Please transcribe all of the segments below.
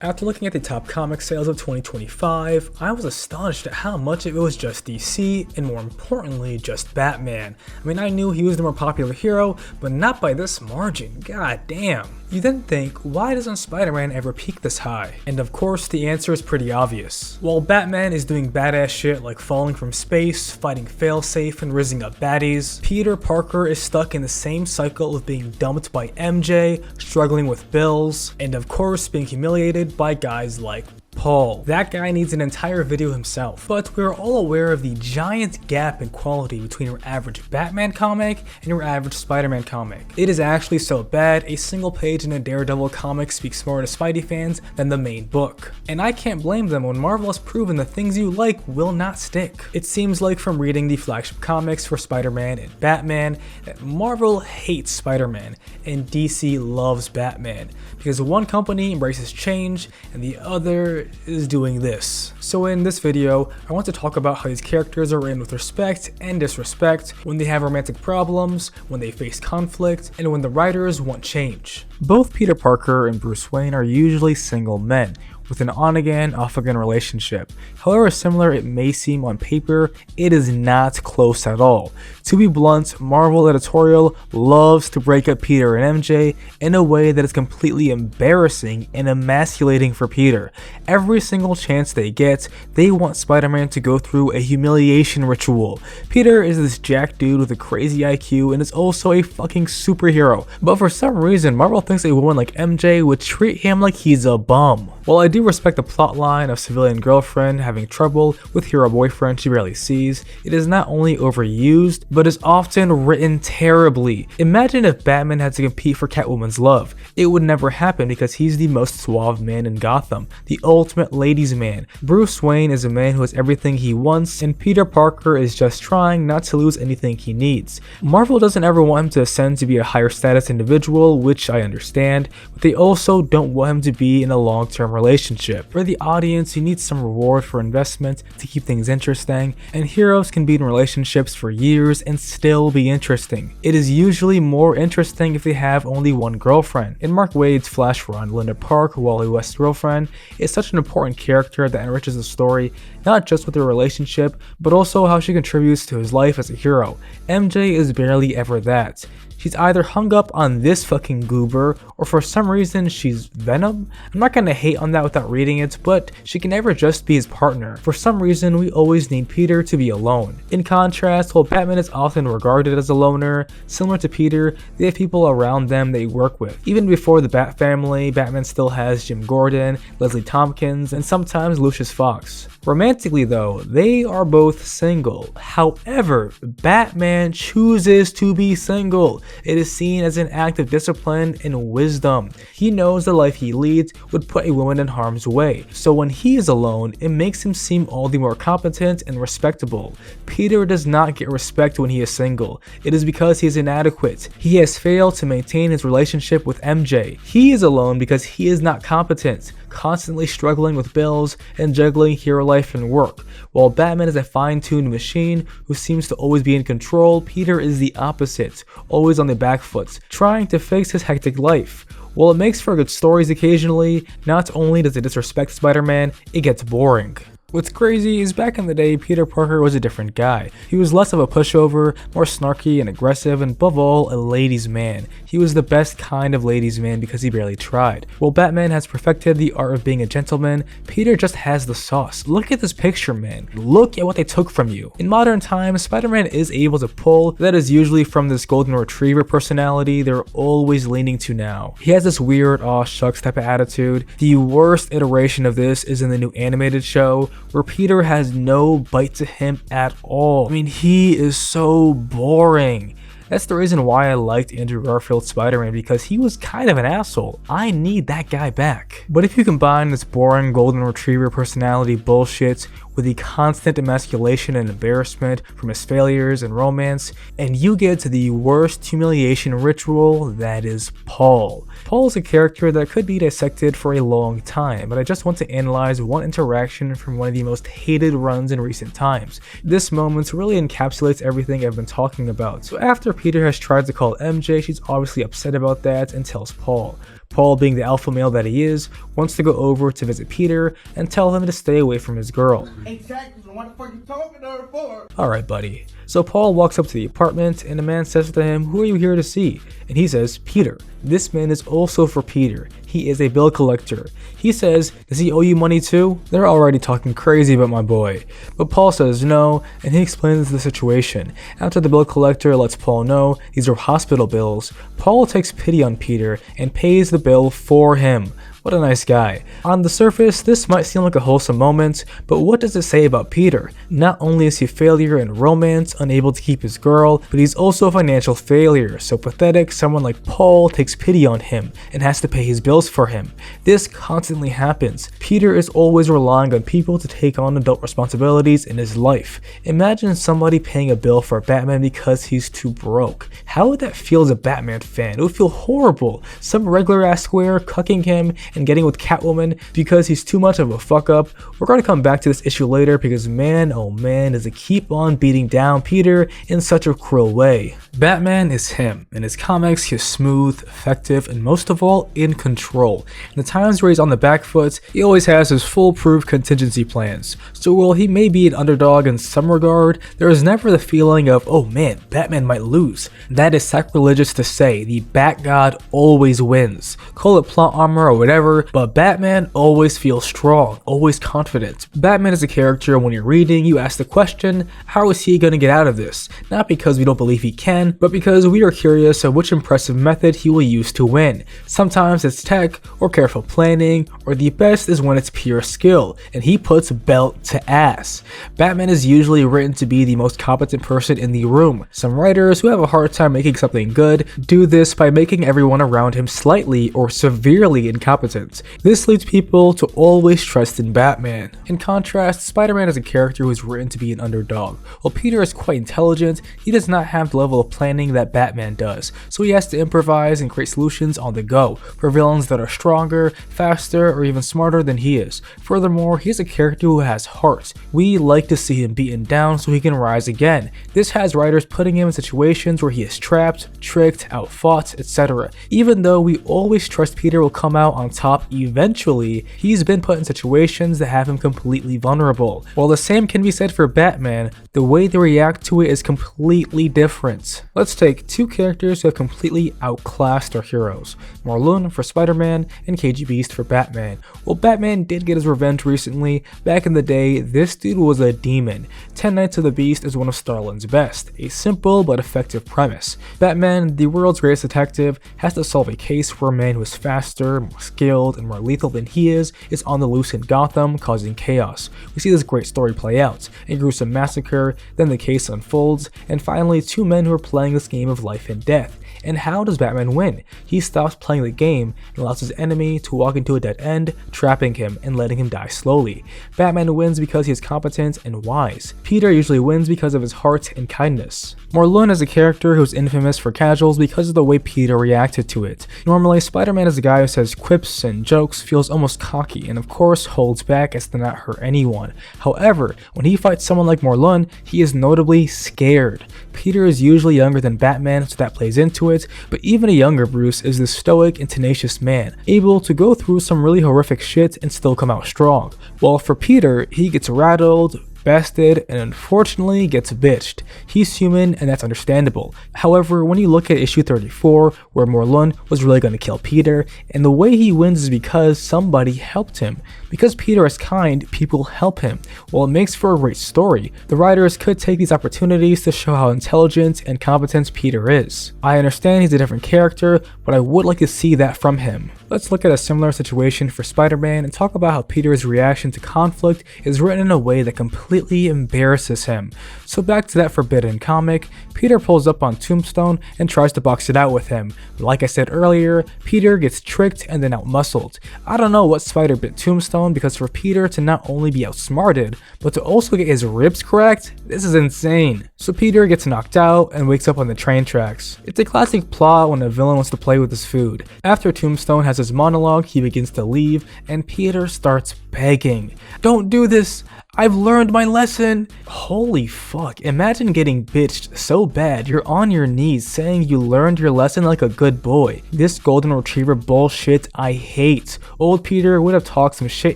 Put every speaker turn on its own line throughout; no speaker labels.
After looking at the top comic sales of 2025, I was astonished at how much of it was just DC, and more importantly, just Batman. I mean, I knew he was the more popular hero, but not by this margin, god damn. You then think, why doesn't Spider-Man ever peak this high? And of course, the answer is pretty obvious. While Batman is doing badass shit like falling from space, fighting failsafe, and rizzing up baddies, Peter Parker is stuck in the same cycle of being dumped by MJ, struggling with bills, and of course being humiliated by guys like Paul. That guy needs an entire video himself. But we're all aware of the giant gap in quality between your average Batman comic and your average Spider-Man comic. It is actually so bad, a single page in a Daredevil comic speaks more to Spidey fans than the main book. And I can't blame them when Marvel has proven the things you like will not stick. It seems like from reading the flagship comics for Spider-Man and Batman that Marvel hates Spider-Man and DC loves Batman because one company embraces change and the other is doing this. So in this video, I want to talk about how these characters are written with respect and disrespect, when they have romantic problems, when they face conflict, and when the writers want change. Both Peter Parker and Bruce Wayne are usually single men, with an on-again, off-again relationship. However similar it may seem on paper, it is not close at all. To be blunt, Marvel Editorial loves to break up Peter and MJ in a way that is completely embarrassing and emasculating for Peter. Every single chance they get, they want Spider-Man to go through a humiliation ritual. Peter is this jack dude with a crazy IQ and is also a fucking superhero, but for some reason Marvel thinks a woman like MJ would treat him like he's a bum. While I do respect the plotline of civilian girlfriend having trouble with hero boyfriend she barely sees, it is not only overused, but is often written terribly. Imagine if Batman had to compete for Catwoman's love. It would never happen because he's the most suave man in Gotham, the ultimate ladies man. Bruce Wayne is a man who has everything he wants, and Peter Parker is just trying not to lose anything he needs. Marvel doesn't ever want him to ascend to be a higher status individual, which I understand, but they also don't want him to be in a long-term relationship. For the audience, you need some reward for investment to keep things interesting, and heroes can be in relationships for years and still be interesting. It is usually more interesting if they have only one girlfriend. In Mark Waid's Flash run, Linda Park, Wally West's girlfriend, is such an important character that enriches the story, not just with their relationship, but also how she contributes to his life as a hero. MJ is barely ever that. She's either hung up on this fucking goober, or for some reason she's Venom. I'm not gonna hate on that without reading it, but she can never just be his partner. For some reason, we always need Peter to be alone. In contrast, while Batman is often regarded as a loner, similar to Peter, they have people around them they work with. Even before the Bat family, Batman still has Jim Gordon, Leslie Tompkins, and sometimes Lucius Fox. Romantically though, they are both single. However, Batman chooses to be single. It is seen as an act of discipline and wisdom. He knows the life he leads would put a woman in harm's way, so when he is alone, it makes him seem all the more competent and respectable. Peter does not get respect when he is single. It is because he is inadequate. He has failed to maintain his relationship with MJ. He is alone because he is not competent, constantly struggling with bills and juggling hero life and work. While Batman is a fine-tuned machine who seems to always be in control, Peter is the opposite, always on the back foot, trying to fix his hectic life. While it makes for good stories occasionally, not only does it disrespect Spider-Man, it gets boring. What's crazy is back in the day, Peter Parker was a different guy. He was less of a pushover, more snarky and aggressive, and above all, a ladies' man. He was the best kind of ladies' man because he barely tried. While Batman has perfected the art of being a gentleman, Peter just has the sauce. Look at this picture, man. Look at what they took from you. In modern times, Spider-Man is able to pull, that is usually from this golden retriever personality they're always leaning to now. He has this weird aw shucks type of attitude. The worst iteration of this is in the new animated show, where Peter has no bite to him at all. I mean, he is so boring. That's the reason why I liked Andrew Garfield's Spider-Man, because he was kind of an asshole. I need that guy back. But if you combine this boring golden retriever personality bullshit with the constant emasculation and embarrassment from his failures and romance, and you get to the worst humiliation ritual, that is Paul. Paul is a character that could be dissected for a long time, but I just want to analyze one interaction from one of the most hated runs in recent times. This moment really encapsulates everything I've been talking about. So after Peter has tried to call MJ, she's obviously upset about that and tells Paul. Paul, being the alpha male that he is, wants to go over to visit Peter and tell him to stay away from his girl.
Exactly, so what the fuck you talking to her for?
Alright, buddy. So Paul walks up to the apartment and the man says to him, "Who are you here to see?" And he says, "Peter." This man is also for Peter. He is a bill collector. He says, "Does he owe you money too?" They're already talking crazy about my boy. But Paul says no, and he explains the situation. After the bill collector lets Paul know these are hospital bills, Paul takes pity on Peter and pays the bill for him. What a nice guy. On the surface, this might seem like a wholesome moment, but what does it say about Peter? Not only is he a failure in romance, unable to keep his girl, but he's also a financial failure. So pathetic, someone like Paul takes pity on him and has to pay his bills for him. This constantly happens. Peter is always relying on people to take on adult responsibilities in his life. Imagine somebody paying a bill for Batman because he's too broke. How would that feel as a Batman fan? It would feel horrible. Some regular ass square cucking him and getting with Catwoman because he's too much of a fuck up. We're going to come back to this issue later because man, oh man, does it keep on beating down Peter in such a cruel way. Batman is him. In his comics, he's smooth, effective, and most of all, in control. In the times where he's on the back foot, he always has his foolproof contingency plans. So while he may be an underdog in some regard, there is never the feeling of, oh man, Batman might lose. That is sacrilegious to say. The Bat God always wins. Call it plot armor or whatever, but Batman always feels strong, always confident. Batman is a character when you're reading, you ask the question, how is he going to get out of this? Not because we don't believe he can, but because we are curious of which impressive method he will use to win. Sometimes it's tech or careful planning, or the best is when it's pure skill, and he puts belt to ass. Batman is usually written to be the most competent person in the room. Some writers who have a hard time making something good do this by making everyone around him slightly or severely incompetent. This leads people to always trust in Batman. In contrast, Spider-Man is a character who is written to be an underdog. While Peter is quite intelligent, he does not have the level of planning that Batman does, so he has to improvise and create solutions on the go for villains that are stronger, faster, or even smarter than he is. Furthermore, he is a character who has heart. We like to see him beaten down so he can rise again. This has writers putting him in situations where he is trapped, tricked, outfought, etc. Even though we always trust Peter will come out on top eventually, he's been put in situations that have him completely vulnerable. While the same can be said for Batman, the way they react to it is completely different. Let's take two characters who have completely outclassed our heroes. Marlon for Spider-Man and KG Beast for Batman. Well, Batman did get his revenge recently. Back in the day, this dude was a demon. 10 Nights of the Beast is one of Starlin's best. A simple but effective premise. Batman, the world's greatest detective, has to solve a case where a man who is faster, more skilled, and more lethal than he is on the loose in Gotham, causing chaos. We see this great story play out. A gruesome massacre, then the case unfolds, and finally two men who are playing this game of life and death. And how does Batman win? He stops playing the game and allows his enemy to walk into a dead end, trapping him and letting him die slowly. Batman wins because he is competent and wise. Peter usually wins because of his heart and kindness. Marlon is a character who is infamous for casuals because of the way Peter reacted to it. Normally, Spider-Man is a guy who says quips and jokes, feels almost cocky, and of course holds back as to not hurt anyone. However, when he fights someone like Marlon, he is notably scared. Peter is usually younger than Batman, so that plays into it, but even a younger Bruce is this stoic and tenacious man, able to go through some really horrific shit and still come out strong. While for Peter, he gets rattled, bested, and unfortunately gets bitched. He's human and that's understandable. However, when you look at issue 34, where Marlon was really going to kill Peter, and the way he wins is because somebody helped him. Because Peter is kind, people help him. While it makes for a great story, the writers could take these opportunities to show how intelligent and competent Peter is. I understand he's a different character, but I would like to see that from him. Let's look at a similar situation for Spider-Man and talk about how Peter's reaction to conflict is written in a way that completely embarrasses him. So back to that forbidden comic, Peter pulls up on Tombstone and tries to box it out with him. But like I said earlier, Peter gets tricked and then outmuscled. I don't know what spider bit Tombstone, because for Peter to not only be outsmarted, but to also get his ribs cracked, this is insane. So Peter gets knocked out and wakes up on the train tracks. It's a classic plot when a villain wants to play with his food. After Tombstone has his monologue, he begins to leave, and Peter starts begging. Don't do this. I've learned my lesson. Holy fuck, imagine getting bitched so bad you're on your knees saying you learned your lesson like a good boy. This golden retriever bullshit I hate. Old Peter would have talked some shit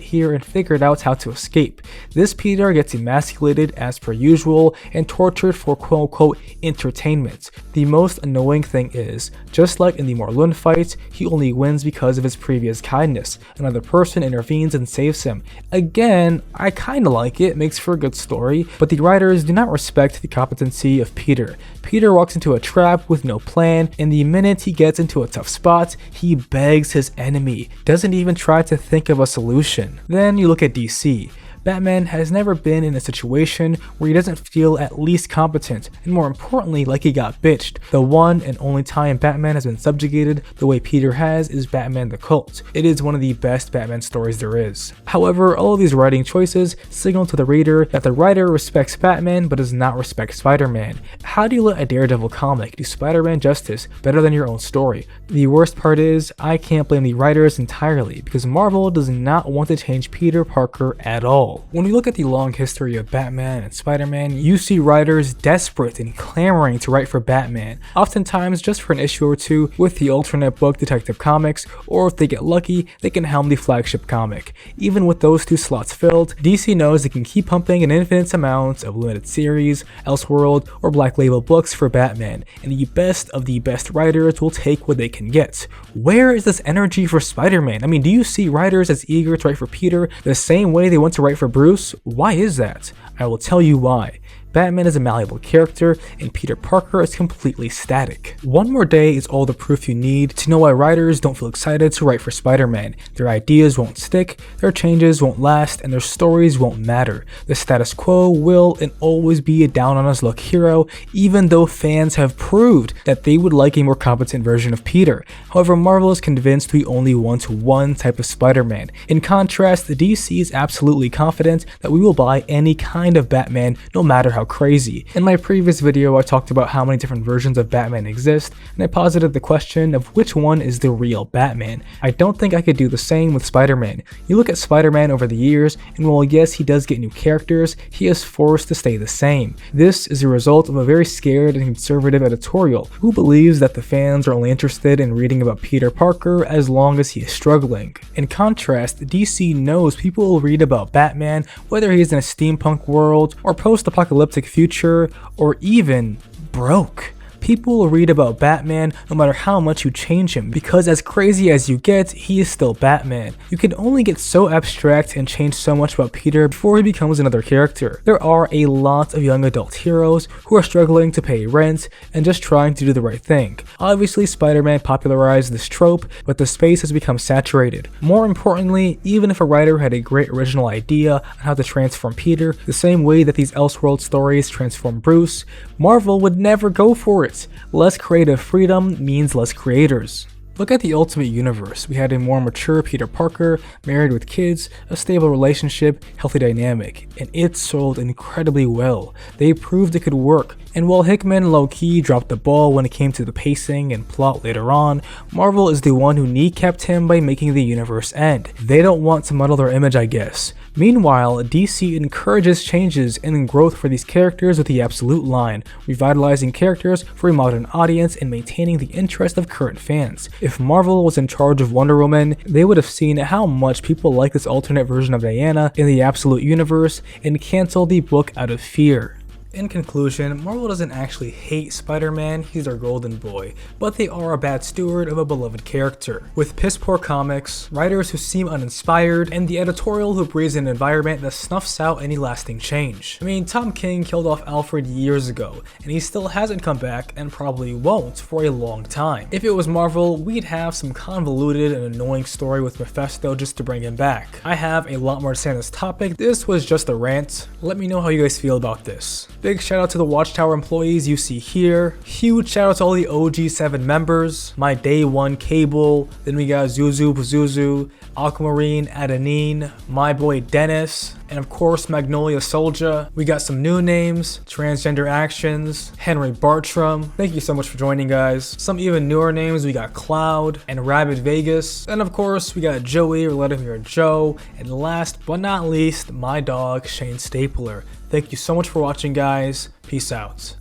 here and figured out how to escape. This Peter gets emasculated as per usual and tortured for quote unquote entertainment. The most annoying thing is, just like in the Morlun fight, he only wins because of his previous kindness. Another person intervenes and saves him. Again, I kinda like it, makes for a good story, but the writers do not respect the competency of Peter. Peter walks into a trap with no plan, and the minute he gets into a tough spot, he begs his enemy, doesn't even try to think of a solution. Then you look at DC. Batman has never been in a situation where he doesn't feel at least competent, and more importantly, like he got bitched. The one and only time Batman has been subjugated the way Peter has is Batman the Cult. It is one of the best Batman stories there is. However, all of these writing choices signal to the reader that the writer respects Batman but does not respect Spider-Man. How do you let a Daredevil comic do Spider-Man justice better than your own story? The worst part is, I can't blame the writers entirely, because Marvel does not want to change Peter Parker at all. When we look at the long history of Batman and Spider-Man, you see writers desperate and clamoring to write for Batman, oftentimes just for an issue or two with the alternate book Detective Comics, or if they get lucky, they can helm the flagship comic. Even with those two slots filled, DC knows they can keep pumping an infinite amount of limited series, Elseworld, or Black Label books for Batman, and the best of the best writers will take what they can get. Where is this energy for Spider-Man? I mean, do you see writers as eager to write for Peter the same way they want to write for Bruce? Why is that? I will tell you why. Batman is a malleable character, and Peter Parker is completely static. One more day is all the proof you need to know why writers don't feel excited to write for Spider-Man. Their ideas won't stick, their changes won't last, and their stories won't matter. The status quo will and always be a down-on-his-luck hero, even though fans have proved that they would like a more competent version of Peter. However, Marvel is convinced we only want one type of Spider-Man. In contrast, the DC is absolutely confident that we will buy any kind of Batman, no matter how crazy. In my previous video, I talked about how many different versions of Batman exist, and I posited the question of which one is the real Batman. I don't think I could do the same with Spider-Man. You look at Spider-Man over the years, and while yes, he does get new characters, he is forced to stay the same. This is a result of a very scared and conservative editorial, who believes that the fans are only interested in reading about Peter Parker as long as he is struggling. In contrast, DC knows people will read about Batman whether he is in a steampunk world, or post-apocalyptic future, or even broke. People will read about Batman no matter how much you change him, because as crazy as you get, he is still Batman. You can only get so abstract and change so much about Peter before he becomes another character. There are a lot of young adult heroes who are struggling to pay rent and just trying to do the right thing. Obviously, Spider-Man popularized this trope, but the space has become saturated. More importantly, even if a writer had a great original idea on how to transform Peter the same way that these Elseworld stories transform Bruce, Marvel would never go for it. Less creative freedom means less creators. Look at the Ultimate Universe. We had a more mature Peter Parker, married with kids, a stable relationship, healthy dynamic, and it sold incredibly well. They proved it could work. And while Hickman low-key dropped the ball when it came to the pacing and plot later on, Marvel is the one who kneecapped him by making the universe end. They don't want to muddle their image, I guess. Meanwhile, DC encourages changes and growth for these characters with the Absolute line, revitalizing characters for a modern audience and maintaining the interest of current fans. If Marvel was in charge of Wonder Woman, they would have seen how much people like this alternate version of Diana in the Absolute Universe and canceled the book out of fear. In conclusion, Marvel doesn't actually hate Spider-Man, he's their golden boy, but they are a bad steward of a beloved character. With piss-poor comics, writers who seem uninspired, and the editorial who breeds an environment that snuffs out any lasting change. I mean, Tom King killed off Alfred years ago, and he still hasn't come back and probably won't for a long time. If it was Marvel, we'd have some convoluted and annoying story with Mephisto just to bring him back. I have a lot more to say on this topic. This was just a rant. Let me know how you guys feel about this. Big shout out to the Watchtower employees you see here. Huge shout out to all the OG7 members. My day one Cable. Then we got Zuzu, Pazuzu, Aquamarine, Adenine, my boy Dennis, and of course Magnolia Soldier. We got some new names, Transgender Actions, Henry Bartram. Thank you so much for joining, guys. Some even newer names, we got Cloud and Rabbit Vegas. And of course we got Joey, or let him hear Joe. And last but not least, my dog Shane Stapler. Thank you so much for watching, guys. Peace out.